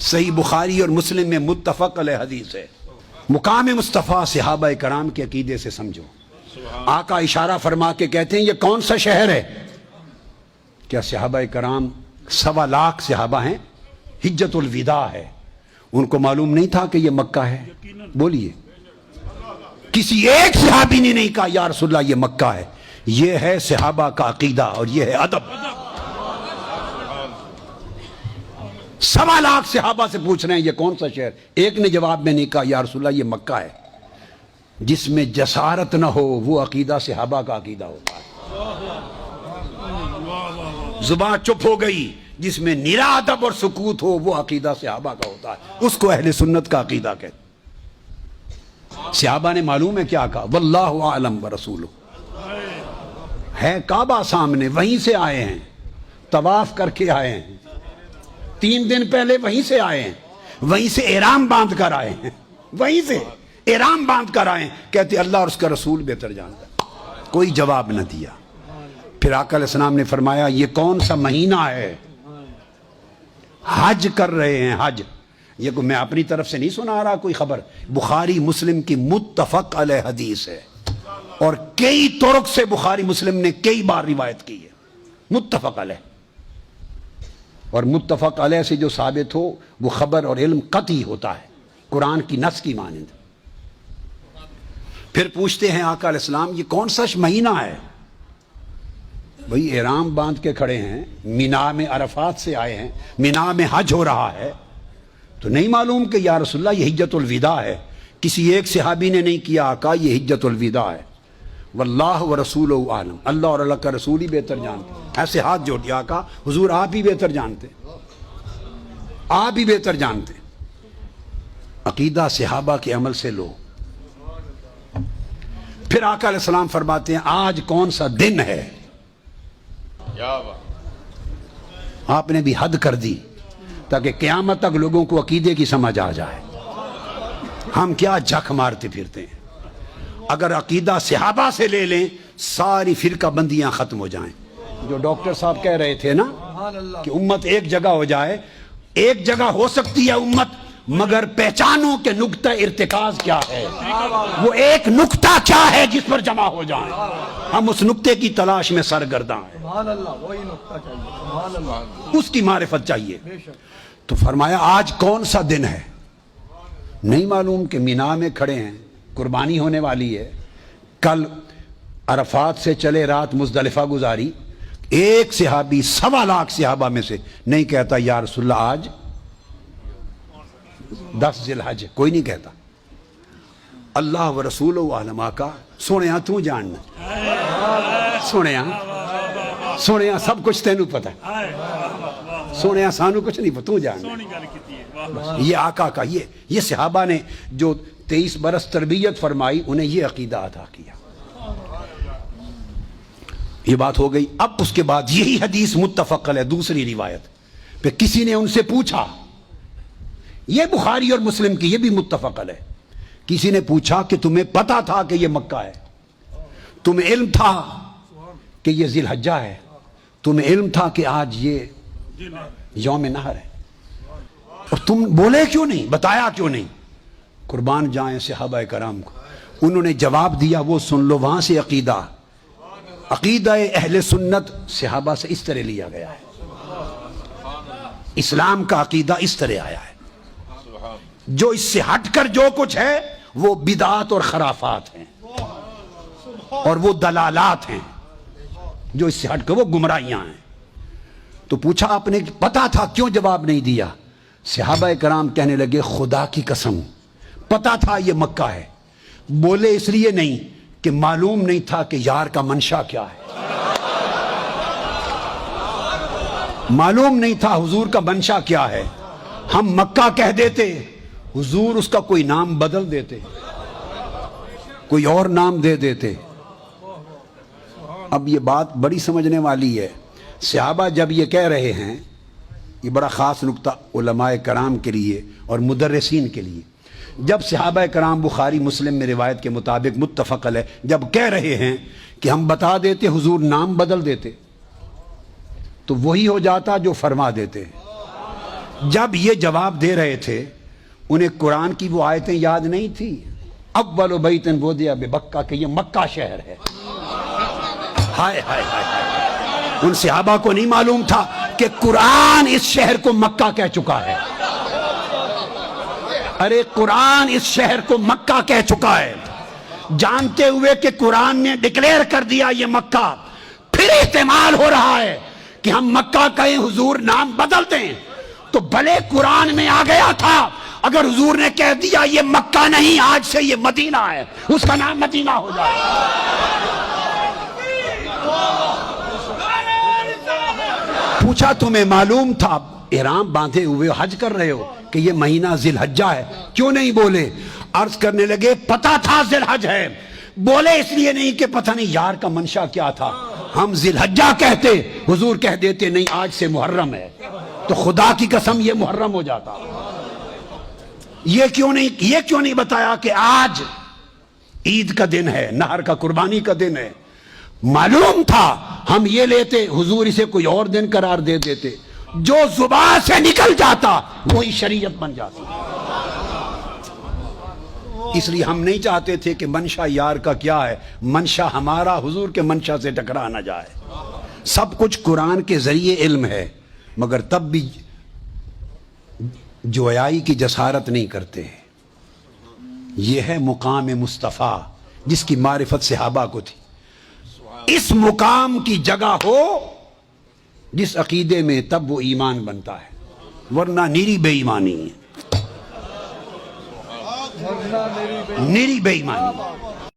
صحیح بخاری اور مسلم میں متفق علیہ حدیث ہے۔ مقام مصطفیٰ صحابہ کرام کے عقیدے سے سمجھو۔ آقا اشارہ فرما کے کہتے ہیں یہ کون سا شہر ہے؟ کیا صحابہ کرام 1.25 لاکھ صحابہ ہیں، حجت الوداع ہے، ان کو معلوم نہیں تھا کہ یہ مکہ ہے؟ بولیے، کسی ایک صحابی نے نہیں کہا یا رسول اللہ یہ مکہ ہے۔ یہ ہے صحابہ کا عقیدہ اور یہ ہے ادب۔ 1.25 لاکھ صحابہ سے پوچھ رہے ہیں یہ کون سا شہر، ایک نے جواب میں نہیں کہا یا رسول اللہ یہ مکہ ہے۔ جس میں جسارت نہ ہو وہ عقیدہ صحابہ کا عقیدہ ہوتا ہے۔ زبان چپ ہو گئی، جس میں نرا ادب اور سکوت ہو وہ عقیدہ صحابہ کا ہوتا ہے، اس کو اہل سنت کا عقیدہ کہتے۔ صحابہ نے معلوم ہے کیا کہا؟ واللہ اعلم ورسولہ، ہے کعبہ سامنے، وہیں سے آئے ہیں، طواف کر کے آئے ہیں، 3 دن پہلے وہیں سے آئے ہیں، وہیں سے احرام باندھ کر آئے ہیں، وہیں سے احرام باندھ کر آئے ہیں۔ کہتے اللہ اور اس کا رسول بہتر جانتا ہے۔ کوئی جواب نہ دیا۔ پھر آقا علیہ السلام نے فرمایا یہ کون سا مہینہ ہے؟ حج کر رہے ہیں، حج۔ یہ کوئی میں اپنی طرف سے نہیں سنا رہا کوئی خبر، بخاری مسلم کی متفق علیہ حدیث ہے، اور کئی طرق سے بخاری مسلم نے کئی بار روایت کی ہے، متفق علیہ۔ اور متفق علیہ سے جو ثابت ہو وہ خبر اور علم قطعی ہوتا ہے، قرآن کی نص کی مانند۔ پھر پوچھتے ہیں آقا علیہ السلام یہ کون سا مہینہ ہے؟ بھئی احرام باندھ کے کھڑے ہیں، مینا میں عرفات سے آئے ہیں، مینا میں حج ہو رہا ہے، تو نہیں معلوم کہ یا رسول اللہ یہ حجت الوداع ہے؟ کسی ایک صحابی نے نہیں کیا آقا یہ حجت الوداع ہے، واللہ ورسولہ اعلم، اللہ اور اللہ کا رسول ہی بہتر جانتے۔ ایسے ہاتھ جوڑ دیا آقا حضور آپ ہی بہتر جانتے، آپ ہی بہتر جانتے۔ عقیدہ صحابہ کے عمل سے لو۔ پھر آقا علیہ السلام فرماتے ہیں آج کون سا دن ہے؟ آپ نے بھی حد کر دی تاکہ قیامت تک لوگوں کو عقیدے کی سمجھ آ جائے۔ ہم کیا جھک مارتے پھرتے ہیں؟ اگر عقیدہ صحابہ سے لے لیں ساری فرقہ بندیاں ختم ہو جائیں۔ جو ڈاکٹر صاحب کہہ رہے تھے نا کہ امت ایک جگہ ہو جائے، ایک جگہ ہو سکتی ہے امت، مگر پہچانو کہ نقطہ ارتکاز کیا ہے، وہ ایک نقطہ کیا ہے جس پر جمع ہو جائیں۔ ہم اس نقطے کی تلاش میں سرگرداں ہیں، اس کی معرفت چاہیے۔ تو فرمایا آج کون سا دن ہے؟ نہیں معلوم کہ مینا میں کھڑے ہیں، قربانی ہونے والی ہے، کل عرفات سے چلے رات مزدلفہ گزاری۔ ایک صحابی 1.25 لاکھ صحابہ میں سے نہیں کہتا یا رسول اللہ آج 10 ذی الحج، کوئی نہیں کہتا۔ اللہ و رسول عالم آقا سنیا تو جاننا، سنیا سب کچھ تینوں پتہ ہے، سنیا سانو کچھ نہیں پتہ، تو جاننا۔ یہ آقا کا یہ صحابہ نے جو 23 برس تربیت فرمائی انہیں یہ عقیدہ عطا کیا۔ یہ بات ہو گئی۔ اب اس کے بعد یہی حدیث متفق علیہ دوسری روایت پہ کسی نے ان سے پوچھا، یہ بخاری اور مسلم کی، یہ بھی متفق علیہ، کسی نے پوچھا کہ تمہیں پتا تھا کہ یہ مکہ ہے؟ تمہیں علم تھا کہ یہ ذی الحجہ ہے؟ تمہیں علم تھا کہ آج یہ یوم نحر ہے؟ اور تم بولے کیوں نہیں، بتایا کیوں نہیں؟ قربان جائیں صحابہ کرام کو، انہوں نے جواب دیا وہ سن لو۔ وہاں سے عقیدہ اہل سنت صحابہ سے اس طرح لیا گیا ہے، اسلام کا عقیدہ اس طرح آیا ہے۔ جو اس سے ہٹ کر جو کچھ ہے وہ بدعات اور خرافات ہیں، اور وہ دلالات ہیں، جو اس سے ہٹ کر وہ گمراہیاں ہیں۔ تو پوچھا آپ نے پتا تھا، کیوں جواب نہیں دیا؟ صحابہ کرام کہنے لگے خدا کی قسم پتا تھا یہ مکہ ہے، بولے اس لیے نہیں کہ معلوم نہیں تھا کہ یار کا منشا کیا ہے، معلوم نہیں تھا حضور کا منشا کیا ہے۔ ہم مکہ کہہ دیتے، حضور اس کا کوئی نام بدل دیتے، کوئی اور نام دے دیتے۔ اب یہ بات بڑی سمجھنے والی ہے۔ صحابہ جب یہ کہہ رہے ہیں، یہ بڑا خاص نقطہ علماء کرام کے لیے اور مدرسین کے لیے، جب صحابہ کرام بخاری مسلم میں روایت کے مطابق متفق علیہ جب کہہ رہے ہیں کہ ہم بتا دیتے حضور نام بدل دیتے، تو وہی ہو جاتا جو فرما دیتے۔ جب یہ جواب دے رہے تھے انہیں قرآن کی وہ آیتیں یاد نہیں تھی، اول بیت وضع ببکہ، کہ یہ مکہ شہر ہے. ہائے ہائے ہائے، ان صحابہ کو نہیں معلوم تھا کہ قرآن اس شہر کو مکہ کہہ چکا ہے. ارے قرآن اس شہر کو مکہ کہہ چکا ہے، جانتے ہوئے کہ قرآن نے ڈکلیئر کر دیا یہ مکہ. پھر احتمال ہو رہا ہے کہ ہم مکہ کہیں، حضور نام بدل دیں، تو بھلے قرآن میں آ گیا تھا، اگر حضور نے کہہ دیا یہ مکہ نہیں، آج سے یہ مدینہ ہے، اس کا نام مدینہ ہو جائے. پوچھا تمہیں معلوم تھا؟ احرام باندھے ہوئے حج کر رہے ہو کہ یہ مہینہ ذی الحجہ ہے، کیوں نہیں بولے؟ عرض کرنے لگے پتہ تھا ذی الحج ہے، بولے اس لیے نہیں کہ پتہ نہیں یار کا منشا کیا تھا. ہم ذی الحجہ کہتے، حضور کہہ دیتے نہیں آج سے محرم ہے، تو خدا کی قسم یہ محرم ہو جاتا. یہ کیوں نہیں بتایا کہ آج عید کا دن ہے، نہر کا، قربانی کا دن ہے؟ معلوم تھا ہم یہ لیتے، حضور اسے کوئی اور دن قرار دے دیتے. جو زبان سے نکل جاتا وہی شریعت بن جاتی. اس لیے ہم نہیں چاہتے تھے کہ منشا یار کا کیا ہے، منشا ہمارا حضور کے منشا سے ٹکرا نہ جائے. سب کچھ قرآن کے ذریعے علم ہے، مگر تب بھی جویائی کی جسارت نہیں کرتے. یہ ہے مقام مصطفیٰ جس کی معرفت صحابہ کو تھی. اس مقام کی جگہ ہو جس عقیدے میں، تب وہ ایمان بنتا ہے، ورنہ نیری بے ایمانی ہے، نیری بے ایمانی.